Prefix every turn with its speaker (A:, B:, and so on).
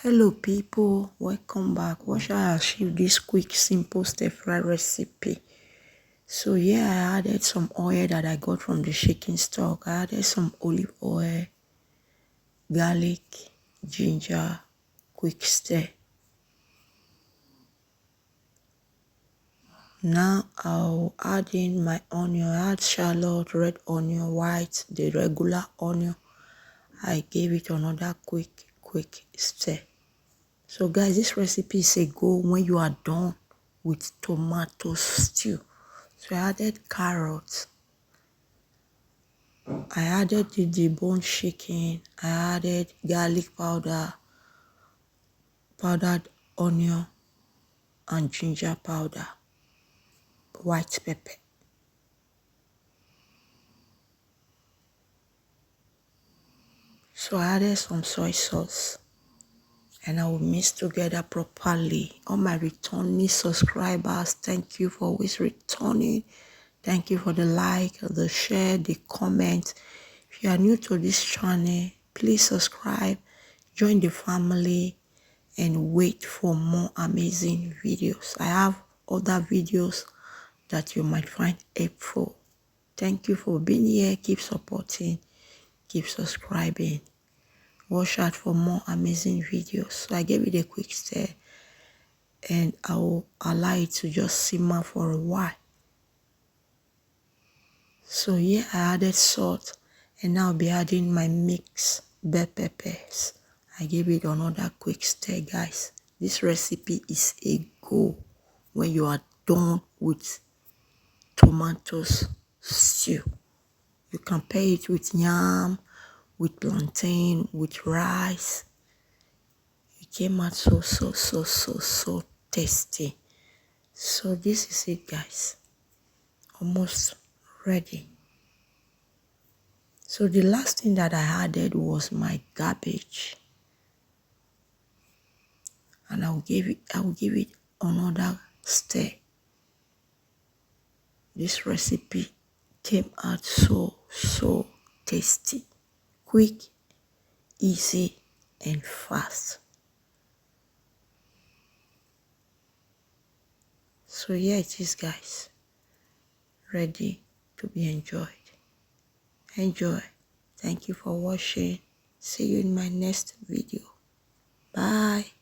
A: Hello people, welcome back. What shall I achieve this quick simple stir fry recipe? So yeah, I added some oil that I got from the chicken stock. I added some olive oil, garlic, ginger, quick stir. Now I'll add in my onion. I add shallot, red onion, white, the regular onion. I gave it another quick stir. So guys, this recipe is a go when you are done with tomato stew. So I added carrots. I added the debone chicken. I added garlic powder, powdered onion, and ginger powder, white pepper. So I added some soy sauce. And I will mix together properly. All my returning subscribers, thank you for always returning. Thank you for the like, the share, the comment. If you are new to this channel, please subscribe, join the family, and wait for more amazing videos. I have other videos that you might find helpful. Thank you for being here. Keep supporting, keep subscribing. Watch out for more amazing videos. So I gave it a quick stir and I will allow it to just simmer for a while. So here I added salt and now I'll be adding my mixed bell peppers. I gave it another quick stir, guys. This recipe is a go when you are done with tomatoes stew. You can pair it with yam, with plantain, with rice. It came out so tasty. So this is it, guys. Almost ready. So the last thing that I added was my cabbage. And I will give it another stir. This recipe came out so tasty. Quick, easy, and fast. So here it is, guys. Ready to be enjoyed. Enjoy. Thank you for watching. See you in my next video. Bye.